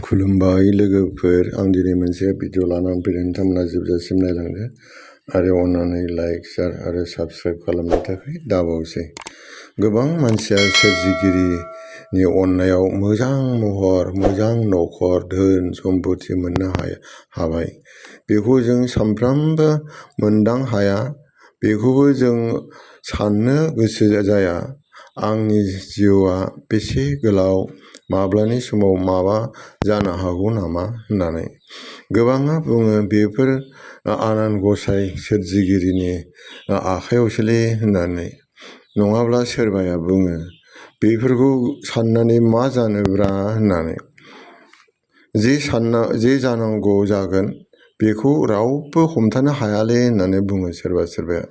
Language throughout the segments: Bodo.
खुलुमबाय लोगोफोर आं दिनै मोनसे भिडिअ लानानै फैदों नोंथांमोना जोबजासिम नायलांदो आरो अन्नानै लाइक शेयार आरो साबस्क्राइब खालामनो थाखाय दाबावसै। गोबां मानसिया सोरजिगिरिनि अननायाव मोजां महर मोजां नखर धोन सम्पति मोननो हाबाय। बेखौ जों सानफ्रामबो मोनदां हाया, बेखौबो जों साननो गोसो जाया। आंनि जिउआ बेसे गोलाव, माब्लानि समाव माबा जानो हागौ नामा होननानै। गोबाङा बुङो बेफोर आनान गसाइ सोरजिगिरिनि आखायावसोलै होननानै। नङाब्ला सोरबाया बुङो बेफोरखौ साननानै मा जानोब्रा होननानै। जे जानांगौ जागोन बेखौ रावबो हमथानो हायालै होननानै बुङो सोरबा सोरबाया।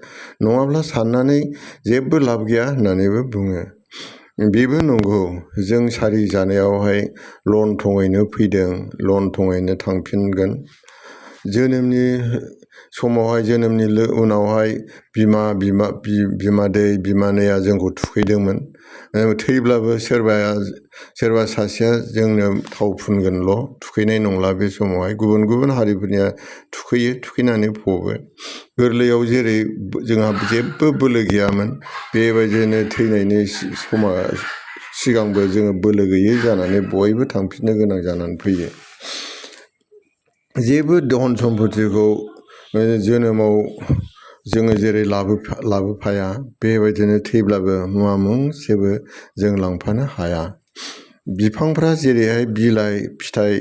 नङाब्ला साननानै जेबो लाब गैया होननानैबो बुङो। बेबो नंगौ, जों सारि जानायावहाय लंथङैनो फैदों, लंथङैनो थांफिनगोन। जोनोमनि समावहाय जोनोमनि उनावहाय बिमादै बिमानैया जोंखौ थुखैदोंमोन। थैब्लाबो सोरबा सासेया जोंनो थाव फुनगोनल', थुखैनाय नंला। बे समावहाय गुबुन गुबुन हारिफोरनिया थुखैयो, थुखैनानै फबो। गोरलैयाव जेरै जोंहा जेबो बोलो गैयामोन, बेबायदिनो थैनायनि सिगांबो जोङो बोलो गैयै जानानै बयबो थांफिननो गोनां जानानै फैयो। जेबो धन सम्पतिखौ जोनोमाव जोङो जेरै लाबोफाया, बेबायदिनो थैब्लाबो मुवा मुंसेबो जों लांफानो हाया। बिफांफ्रा जेरैहाय बिलाइ फिथाइ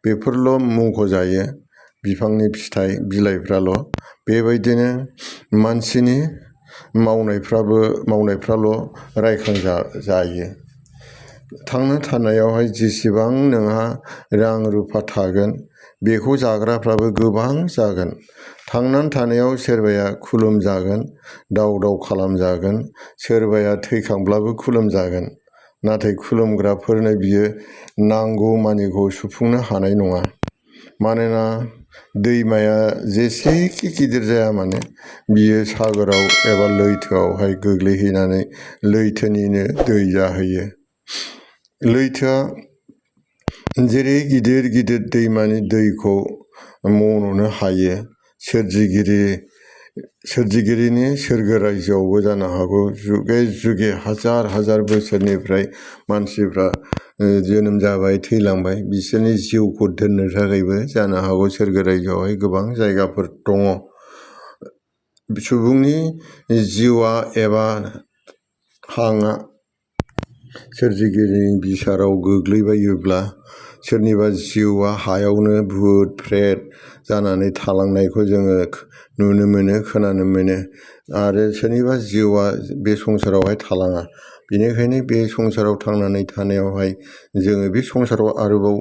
बेफोरल' मुंख'जायो, बिफांनि फिथाइ बिलाइफ्राल', बेबायदिनो मानसिनि मावनायफ्राल' रायखांजायो। थांना थानायावहाय जेसेबां नोंहा रां रुफा थागोन, बेखौ जाग्राफ्राबो गोबां जागोन। थांनानै थानायाव सोरबाया खुलुमजागोन, दाव दाव खालामजागोन, सोरबाया थैखांब्लाबो खुलुमजागोन। नाथाय खुलुमग्राफोरनो बियो नांगौ मानिखौ सुफुंनो हानाय नङा। मानोना दैमाया जेसेखि गिदिर जाया मानो, बियो सागोराव एबा लैथोआवहाय गोग्लैहैनानै लैथोनिनो दै जाहैयो। लैथोआ जेरै गिदिर गिदिर दैमानि दैखौ मन'नो हायो, सोरजिगिरिनि सोरगो रायजोआवबो जानो हागौ जुगे जुगे हाजार हाजार बोसोरनिफ्राय मानसिफ्रा जोनोम जाबाय, थैलांबाय। बिसोरनि जिउखौ दोननो थाखायबो जानो हागौ सोरगो रायजोआवहाय गोबां जायगाफोर दङ। सुबुंनि जिउआ एबा हांआ सोरजिगिरिनि बिसाराव गोग्लैबायोब्ला सोरनिबा जिउआ हायावनो भुट प्रेत जानानै थालांनायखौ जोङो नुनो मोनो, खोनानो मोनो। आरो सोरनिबा जिउआ बे संसारावहाय थालाङा। बेनिखायनो बे संसाराव थांनानै थानायावहाय जोङो बे संसाराव आरोबाव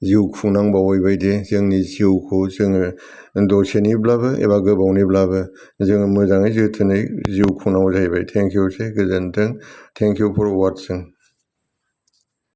जिउ खुंनांबावै बायदि जोंनि जिउखौ जोङो दसेनिब्लाबो एबा गोबावनिब्लाबो जोङो मोजाङै जोथोनै जिउ खुंनांगौ जाहैबाय। थेंक इउ सै, गोजोन्थों। Thank you for वाटसिं।